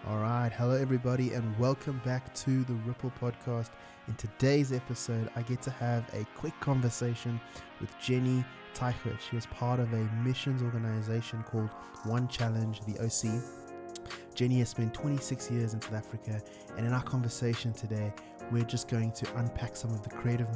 All right, hello everybody, and welcome back to the Ripple Podcast. In today's episode, I get to have a quick conversation with Jenny Teichert. She is part of a missions organization called One Challenge, the OC. Jenny has spent 26 years in South Africa, and in our conversation today, we're just going to unpack some of the creative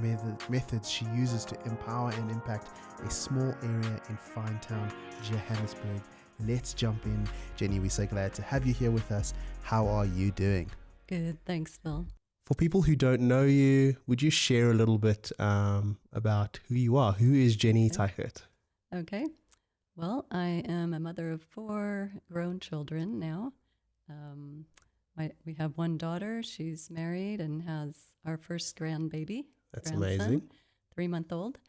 methods she uses to empower and impact a small area in Finetown, Johannesburg. Let's jump in. Jenny, we're so glad to have you here with us. How are you doing? Good, thanks, Phil. For people who don't know you, would you share a little bit about who you are? Who is Jenny Teichert? Okay. Well, I am a mother of 4 grown children now. We have one daughter. She's married and has our first grandbaby. That's amazing. 3-month-old.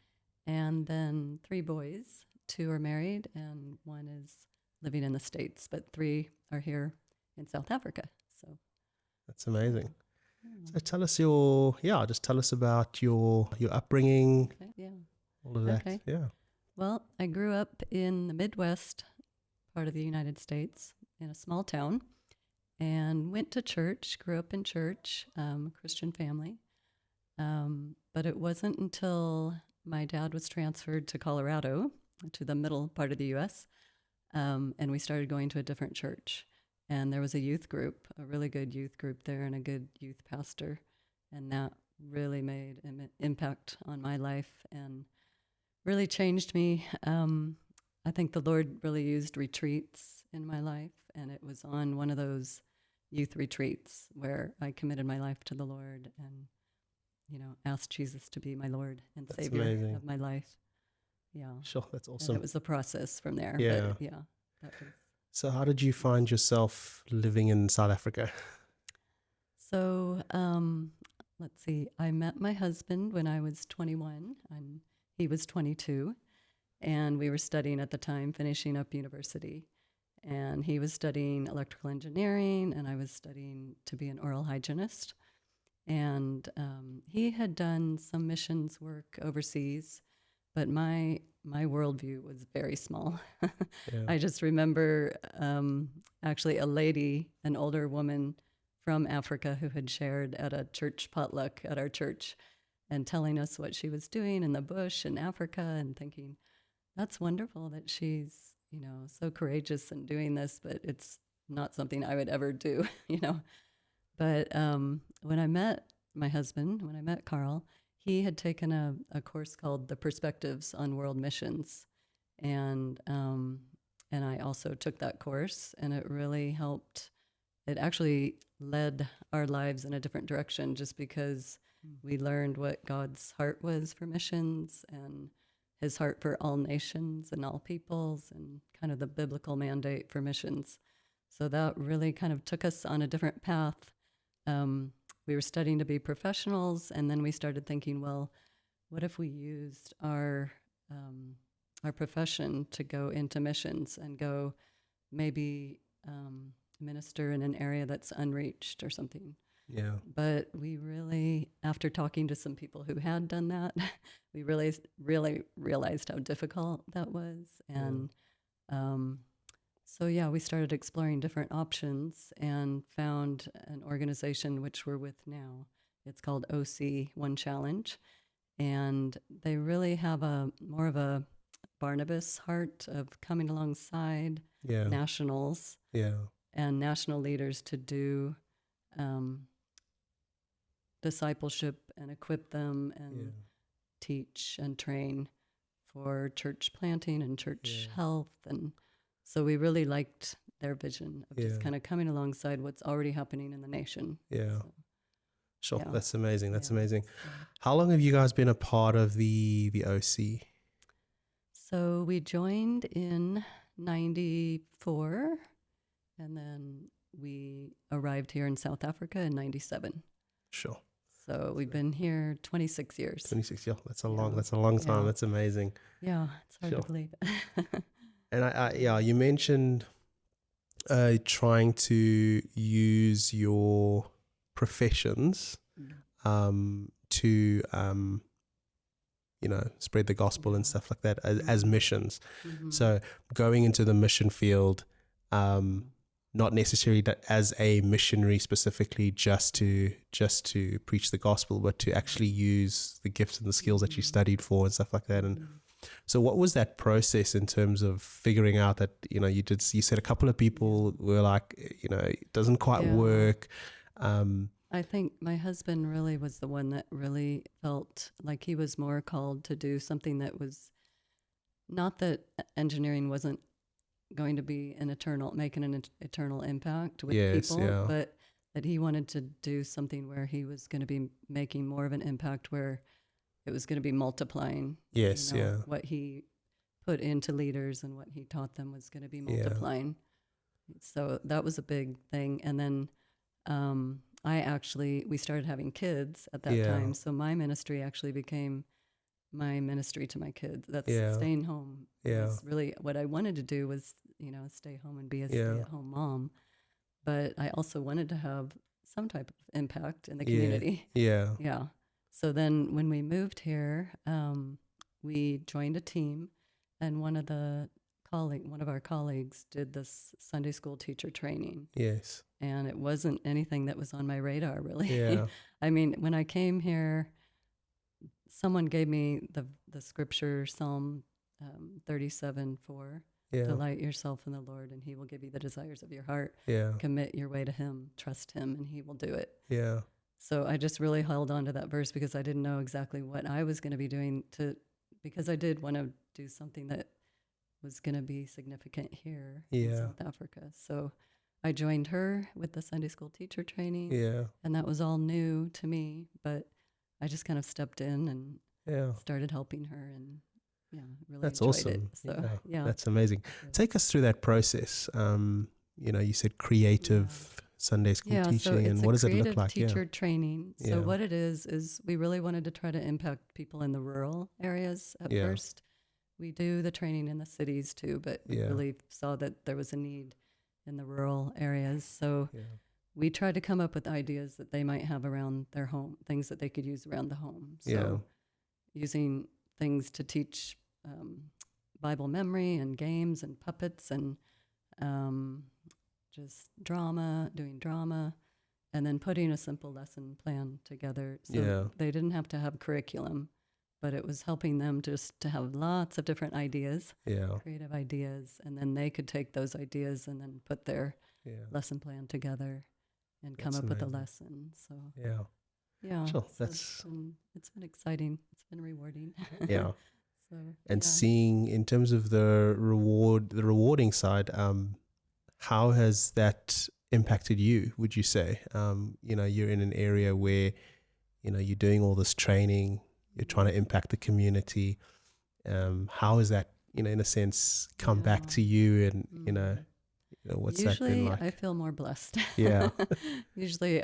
And then 3 boys. 2 are married and 1 is living in the States, but 3 are here in South Africa. So that's amazing. So tell us tell us about your upbringing. Okay, yeah. All of that. Okay. Yeah. Well, I grew up in the Midwest part of the United States in a small town and went to church, grew up in church, Christian family. But it wasn't until my dad was transferred to Colorado, to the middle part of the U.S., and we started going to a different church. And there was a youth group, a really good youth group there, and a good youth pastor. And that really made an impact on my life and really changed me. I think the Lord really used retreats in my life, and it was on one of those youth retreats where I committed my life to the Lord and, asked Jesus to be my Lord and Savior of my life. Yeah. Sure, that's awesome. And it was a process from there. Yeah. But that was. So how did you find yourself living in South Africa? So, let's see. I met my husband when I was 21 and he was 22, and we were studying at the time, finishing up university. And he was studying electrical engineering and I was studying to be an oral hygienist. And he had done some missions work overseas, but my worldview was very small. Yeah. I just remember actually a lady, an older woman from Africa who had shared at a church potluck at our church and telling us what she was doing in the bush in Africa, and thinking, that's wonderful that she's, so courageous in doing this, but it's not something I would ever do, But when I met my husband, when I met Carl, he had taken a course called The Perspectives on World Missions. And I also took that course, and it really helped. It actually led our lives in a different direction, just because we learned what God's heart was for missions and his heart for all nations and all peoples, and kind of the biblical mandate for missions. So that really kind of took us on a different path. We were studying to be professionals, and then we started thinking, well, what if we used our profession to go into missions and go maybe minister in an area that's unreached or something? Yeah. But we really, after talking to some people who had done that, we really realized how difficult that was. And we started exploring different options and found an organization which we're with now. It's called OC, One Challenge. And they really have more of a Barnabas heart of coming alongside nationals and national leaders to do discipleship and equip them and teach and train for church planting and church health. And so we really liked their vision of just kind of coming alongside what's already happening in the nation. Yeah. Sure. That's amazing. That's amazing. How long have you guys been a part of the OC? So we joined in 94, and then we arrived here in South Africa in 97. Sure. So we've been here 26 years. 26 years. That's a long time. That's amazing. Yeah, it's hard to believe. And you mentioned trying to use your professions to spread the gospel and stuff like that as missions. Mm-hmm. So going into the mission field, not necessarily as a missionary specifically just to preach the gospel, but to actually use the gifts and the skills that you studied for and stuff like that. And so what was that process in terms of figuring out that, you said a couple of people were like, it doesn't quite work. I think my husband really was the one that really felt like he was more called to do something that was not that engineering wasn't going to be making an eternal impact with people, but that he wanted to do something where he was going to be making more of an impact, where it was going to be multiplying. What he put into leaders and what he taught them was going to be multiplying. So that was a big thing. And then we started having kids at that time. So my ministry actually became my ministry to my kids. That's staying home. Was really what I wanted to do was, stay home and be a stay-at-home mom. But I also wanted to have some type of impact in the community. Yeah. So then when we moved here, we joined a team, and one of our colleagues did this Sunday school teacher training. Yes. And it wasn't anything that was on my radar, really. Yeah. I mean, when I came here, someone gave me the scripture, Psalm 37:4. Delight yourself in the Lord, and He will give you the desires of your heart. Commit your way to Him, trust Him, and He will do it. So I just really held on to that verse because I didn't know exactly what I was going to be doing because I did want to do something that was going to be significant here in South Africa. So I joined her with the Sunday school teacher training, and that was all new to me, but I just kind of stepped in and started helping her, and really that's enjoyed awesome. it. So, that's amazing. Take us through that process. You said creative Sunday school teaching, and what does it look like? Teacher training. So what it is we really wanted to try to impact people in the rural areas at first. We do the training in the cities too, but we really saw that there was a need in the rural areas. So we tried to come up with ideas that they might have around their home, things that they could use around the home. So using things to teach Bible memory and games and puppets and just doing drama, and then putting a simple lesson plan together. So they didn't have to have curriculum, but it was helping them just to have lots of different ideas, creative ideas, and then they could take those ideas and then put their lesson plan together and come up with a lesson. So sure. So it's been exciting. It's been rewarding. Seeing in terms of the rewarding side, how has that impacted you? Would you say, you're in an area where, you're doing all this training, you're trying to impact the community. How has that, in a sense, come back to you? And what's that been like? I feel more blessed. Yeah. Usually,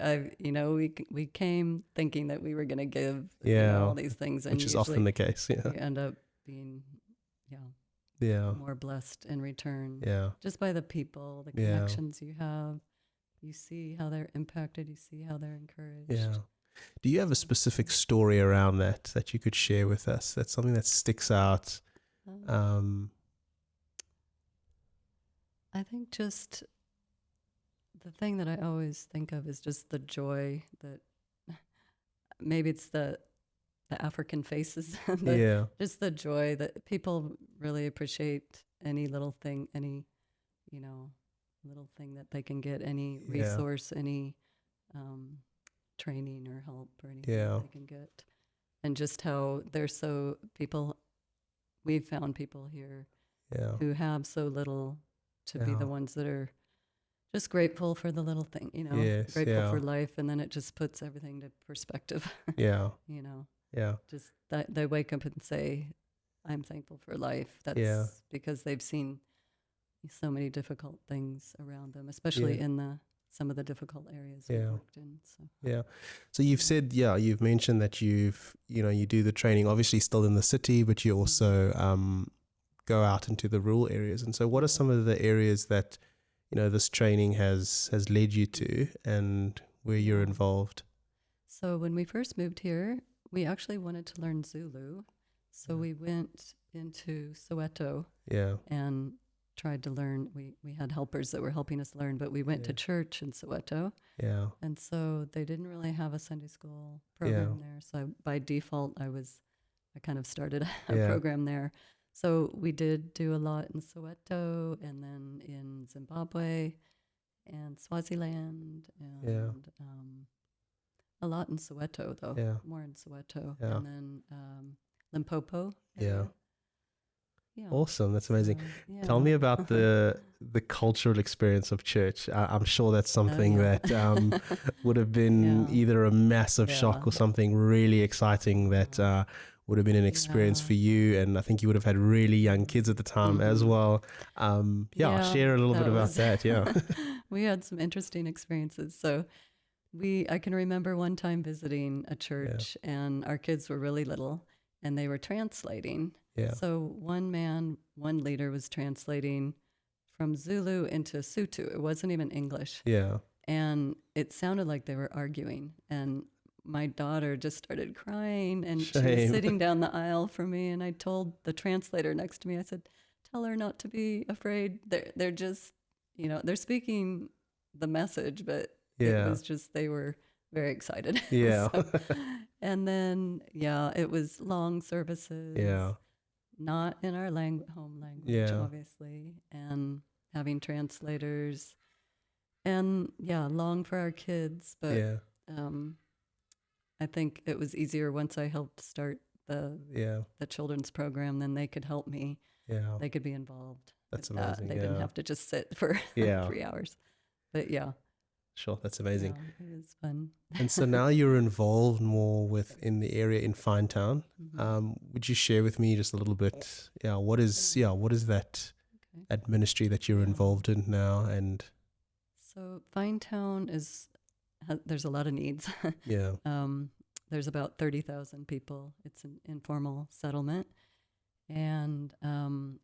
we came thinking that we were going to give all these things, and which is often the case. You end up being more blessed in return. Just by the people, the connections you have. You see how they're impacted. You see how they're encouraged. Do you have a specific story around that you could share with us? That's something that sticks out. I think just the thing that I always think of is just the joy that maybe it's the African faces, just the joy that people really appreciate any little thing, any, little thing that they can get, any resource, any training or help or anything that they can get. And just how we've found people here who have so little to be the ones that are just grateful for the little thing, grateful for life. And then it just puts everything to perspective. Just that they wake up and say, I'm thankful for life. That's because they've seen so many difficult things around them, especially in some of the difficult areas we've worked in. So you've said, you've mentioned that you do the training, obviously still in the city, but you also go out into the rural areas. And so what are some of the areas that, this training has led you to and where you're involved? So when we first moved here, we actually wanted to learn Zulu. So we went into Soweto and tried to learn. We had helpers that were helping us learn, but we went to church in Soweto. Yeah. And so they didn't really have a Sunday school Yeah. program there. So by default, I kind of started a Yeah. program there. So we did do a lot in Soweto and then in Zimbabwe and Swaziland and a lot in Soweto, though. Yeah. More in Soweto. Yeah. And then Limpopo Yeah. area. Yeah. Awesome. That's amazing. So, Tell me yeah. about the cultural experience of church. I'm sure that's something that would have been either a massive shock or something really exciting that would have been an experience for you. And I think you would have had really young kids at the time as well. Share a little bit about that. Yeah. We had some interesting experiences. So I can remember one time visiting a church and our kids were really little and they were translating. Yeah. So one leader was translating from Zulu into Sotho. It wasn't even English. Yeah. And it sounded like they were arguing. And my daughter just started crying and she was sitting down the aisle from me. And I told the translator next to me, I said, tell her not to be afraid. They're just, they're speaking the message, but it was just, they were very excited. Yeah. And then, it was long services. Yeah. Not in our home language, obviously, and having translators, and long for our kids. But I think it was easier once I helped start the children's program. Then they could help me. Yeah, they could be involved. That's amazing. They didn't have to just sit for 3 hours. But sure, that's amazing. Yeah, it was fun. And so now you're involved more in the area in Finetown. Mm-hmm. Would you share with me just a little bit? What is that ministry that you're involved in now? And so Finetown there's a lot of needs. Yeah. There's about 30,000 people. It's an informal settlement. And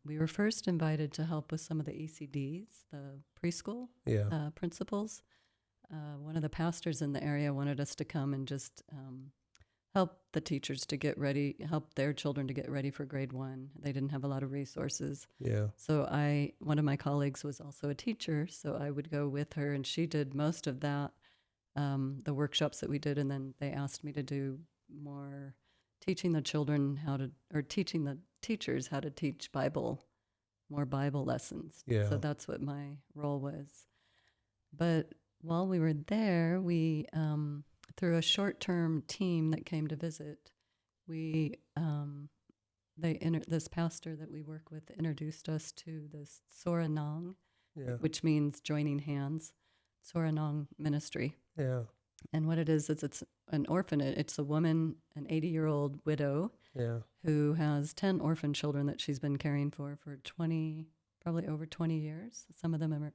we were first invited to help with some of the ECDs, the preschool principals. One of the pastors in the area wanted us to come and just help the teachers to get ready, help their children to get ready for grade 1. They didn't have a lot of resources. Yeah. So one of my colleagues was also a teacher, so I would go with her, and she did most of that, the workshops that we did, and then they asked me to do more teaching the children teaching the teachers how to teach more Bible lessons. Yeah. So that's what my role was. But while we were there, we, through a short-term team that came to visit, this pastor that we work with introduced us to this Soranang, which means joining hands, Soranang ministry. Yeah. And what it is it's an orphanage. It's a woman, an 80-year-old widow, who has 10 orphan children that she's been caring for probably over 20 years. Some of them are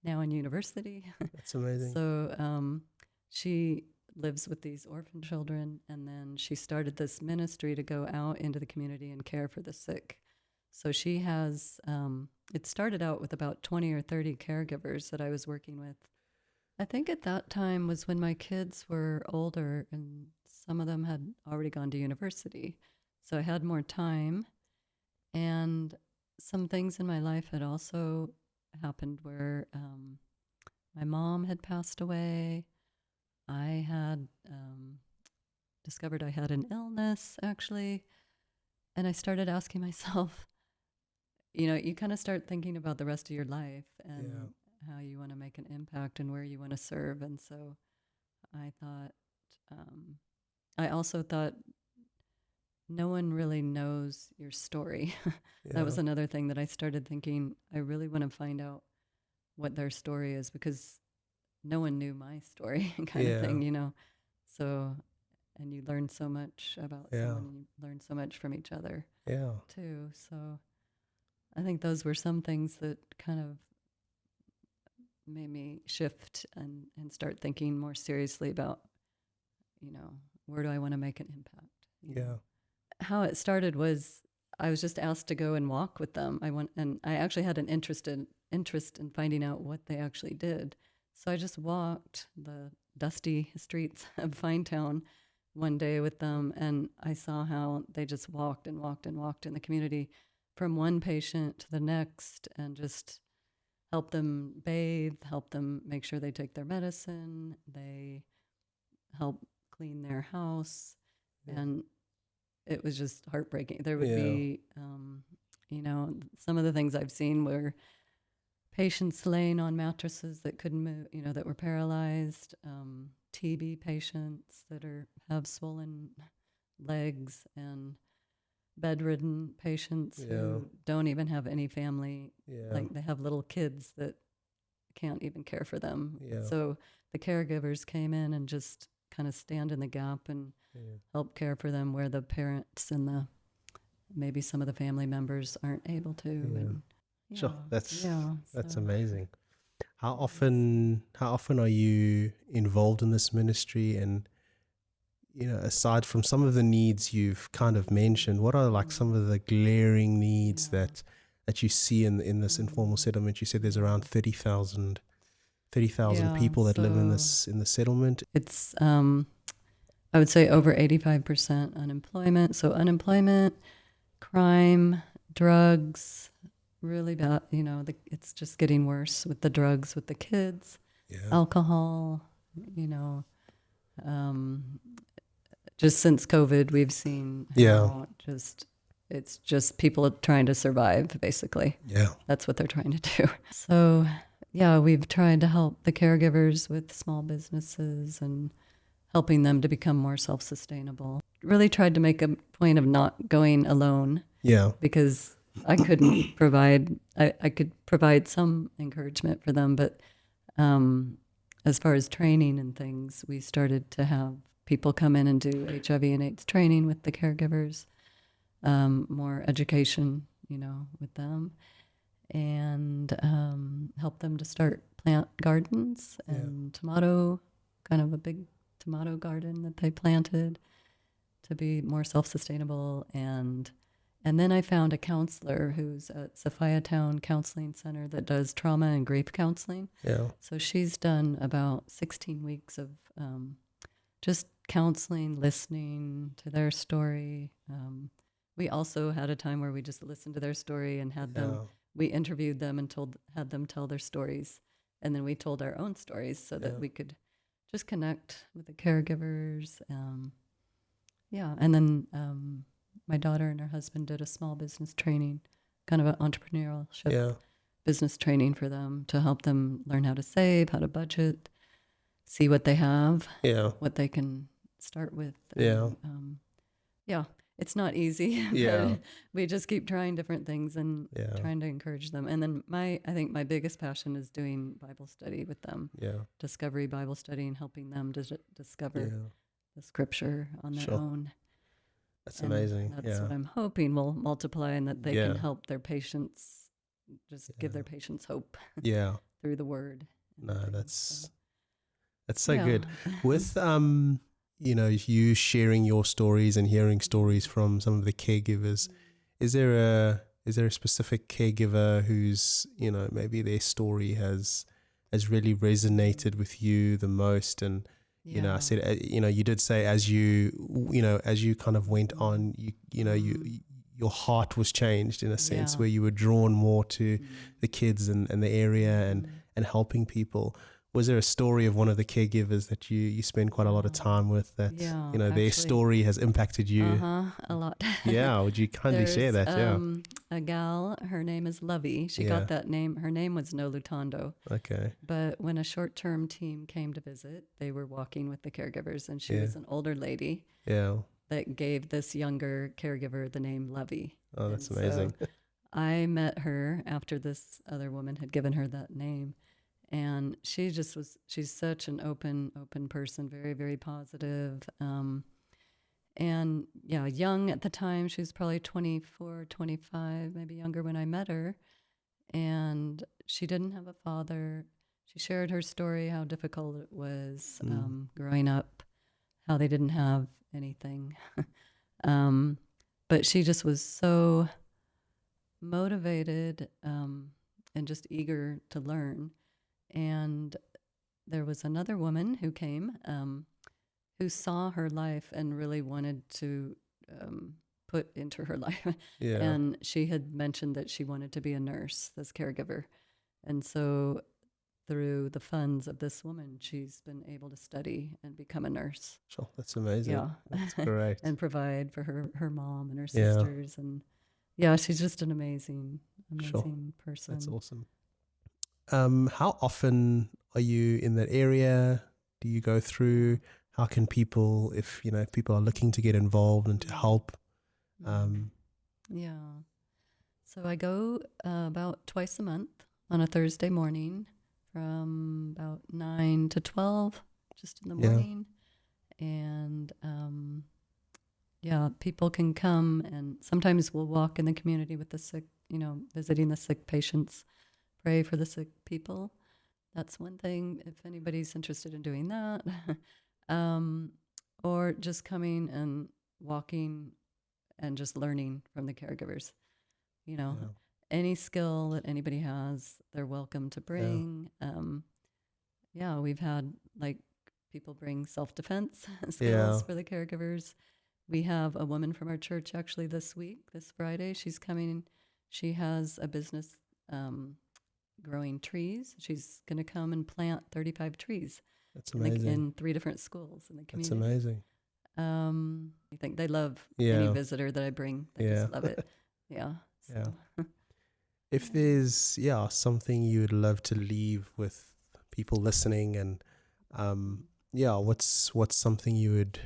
now in university. That's amazing. So she lives with these orphan children, and then she started this ministry to go out into the community and care for the sick. So she has, it started out with about 20 or 30 caregivers that I was working with. I think at that time was when my kids were older, and some of them had already gone to university. So I had more time, and some things in my life had also happened where my mom had passed away. I had discovered I had an illness, actually, and I started asking myself, you kind of start thinking about the rest of your life and how you want to make an impact and where you want to serve. And so I also thought no one really knows your story. That was another thing that I started thinking, I really want to find out what their story is, because no one knew my story kind of thing, So, and you learn so much about someone, you learn so much from each other too. So I think those were some things that kind of made me shift and start thinking more seriously about, where do I want to make an impact? How it started was I was just asked to go and walk with them. I actually had an interest in finding out what they actually did. So I just walked the dusty streets of Finetown one day with them, and I saw how they just walked and walked and walked in the community. from one patient to the next and just help them bathe, help them make sure they take their medicine, they help clean their house. Yeah. And it was just heartbreaking. There would Yeah. be, some of the things I've seen were patients laying on mattresses that couldn't move, that were paralyzed, TB patients that have swollen legs, and bedridden patients who don't even have any family. Like they have little kids that can't even care for them. So the caregivers came in and just kind of stand in the gap and help care for them where the parents and maybe some of the family members aren't able to. And, Sure, that's so amazing. How often are you involved in this ministry? And aside from some of the needs you've kind of mentioned, what are like some of the glaring needs that you see in this informal settlement? You said there's around 30,000 people that live in the settlement. It's I would say over 85% unemployment. So unemployment, crime, drugs, really bad. It's just getting worse with the drugs, with the kids, alcohol. Just since COVID, we've seen how it's just people trying to survive, basically. Yeah. That's what they're trying to do. So, we've tried to help the caregivers with small businesses and helping them to become more self-sustainable. Really tried to make a point of not going alone. Yeah. Because I couldn't provide, I could provide some encouragement for them, but as far as training and things, we started to have people come in and do HIV and AIDS training with the caregivers, more education, with them, and help them to start plant gardens and kind of a big tomato garden that they planted to be more self-sustainable. And then I found a counselor who's at Finetown Counseling Center that does trauma and grief counseling. Yeah. So she's done about 16 weeks of just counseling, listening to their story. We also had a time where we just listened to their story and had them, we interviewed them and had them tell their stories. And then we told our own stories so that we could just connect with the caregivers. And then my daughter and her husband did a small business training, kind of an entrepreneurship business training for them to help them learn how to save, how to budget, see what they have, what they can start with. It's not easy. But we just keep trying different things and trying to encourage them. And then I think my biggest passion is doing Bible study with them. Discovery Bible study, and helping them to discover the scripture on their own. That's amazing. That's what I'm hoping will multiply, and that they can help their patients, just give their patients hope through the word. No, that's so good. With you sharing your stories and hearing stories from some of the caregivers, is there a specific caregiver who's maybe their story has really resonated with you the most? And I said you did say as you kind of went on, your heart was changed in a sense where you were drawn more to the kids and the area and helping people. Was there a story of one of the caregivers that you spend quite a lot of time with that, their story has impacted you? A lot. Would you kindly share that? A gal, her name is Lovey. She got that name. Her name was No Lutando. Okay. But when a short-term team came to visit, they were walking with the caregivers, and she was an older lady that gave this younger caregiver the name Lovey. Oh, that's amazing. So I met her after this other woman had given her that name. And she's such an open person, very, very positive. And young at the time. She was probably 24, 25, maybe younger when I met her. And she didn't have a father. She shared her story, how difficult it was growing up, how they didn't have anything. But she just was so motivated and just eager to learn. And there was another woman who came who saw her life and really wanted to put into her life. Yeah. And she had mentioned that she wanted to be a nurse, this caregiver. And so through the funds of this woman, she's been able to study and become a nurse. Sure. That's amazing. Yeah. That's great. And provide for her mom and her Yeah. sisters. And yeah, she's just an amazing Sure. person. That's awesome. How often are you in that area? Do you go through? How can people, if people are looking to get involved and to help? Yeah. So I go about twice a month on a Thursday morning from about 9 to 12, just in the morning. And people can come, and sometimes we'll walk in the community with the sick, visiting the sick patients, pray for the sick people. That's one thing, if anybody's interested in doing that. Or just coming and walking and just learning from the caregivers. Any skill that anybody has, they're welcome to bring. We've had people bring self-defense skills for the caregivers. We have a woman from our church actually this Friday. She's coming. She has a business growing trees. She's going to come and plant 35 trees. That's amazing. In 3 different schools in the community. That's amazing. I think they love any visitor that I bring. They just love it. Yeah. So. Yeah. If there's something you would love to leave with people listening, and what's something you'd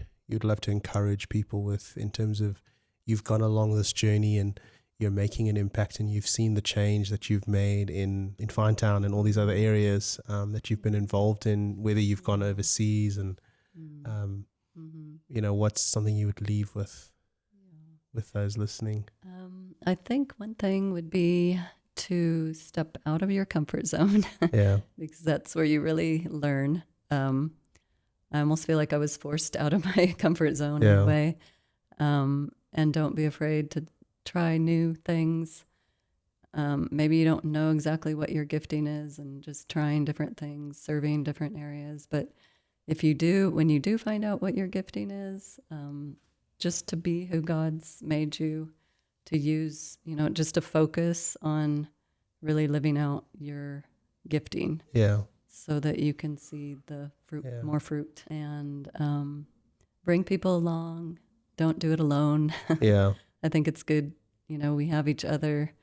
love to encourage people with, in terms of you've gone along this journey and you're making an impact, and you've seen the change that you've made in Finetown and all these other areas that you've been involved in, whether you've gone overseas, and what's something you would leave with those listening? I think one thing would be to step out of your comfort zone. Because that's where you really learn. I almost feel like I was forced out of my comfort zone in a way. And don't be afraid to try new things. Maybe you don't know exactly what your gifting is, and just trying different things, serving different areas. But if you do, when you do find out what your gifting is, just to be who God's made you to use, just to focus on really living out your gifting. So that you can see the fruit, more fruit, and bring people along. Don't do it alone. I think it's good, we have each other.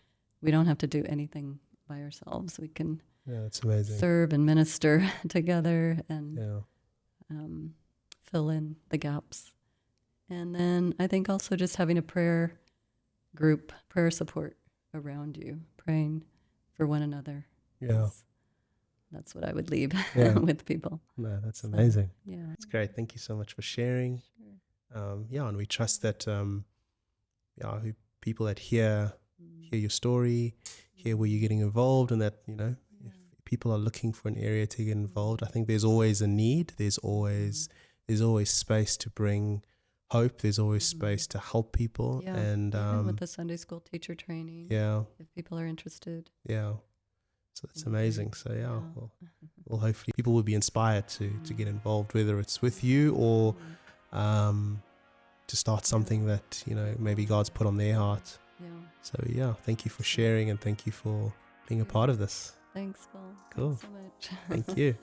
We don't have to do anything by ourselves. We can that's amazing. Serve and minister together, and fill in the gaps. And then I think also just having a prayer group, prayer support around you, praying for one another. That's what I would leave with people. No, that's amazing. Yeah. That's great. Thank you so much for sharing. Sure. And we trust that people that hear your story, hear where you're getting involved, and that, if people are looking for an area to get involved, I think there's always a need. There's always space to bring hope. There's always space to help people. And even with the Sunday school teacher training, if people are interested. So it's amazing. So well, hopefully people will be inspired to get involved, whether it's with you or to start something that maybe God's put on their heart. So thank you for sharing, and thank you for being a part of this. Thanks, Paul. Cool. Thanks so much. Thank you.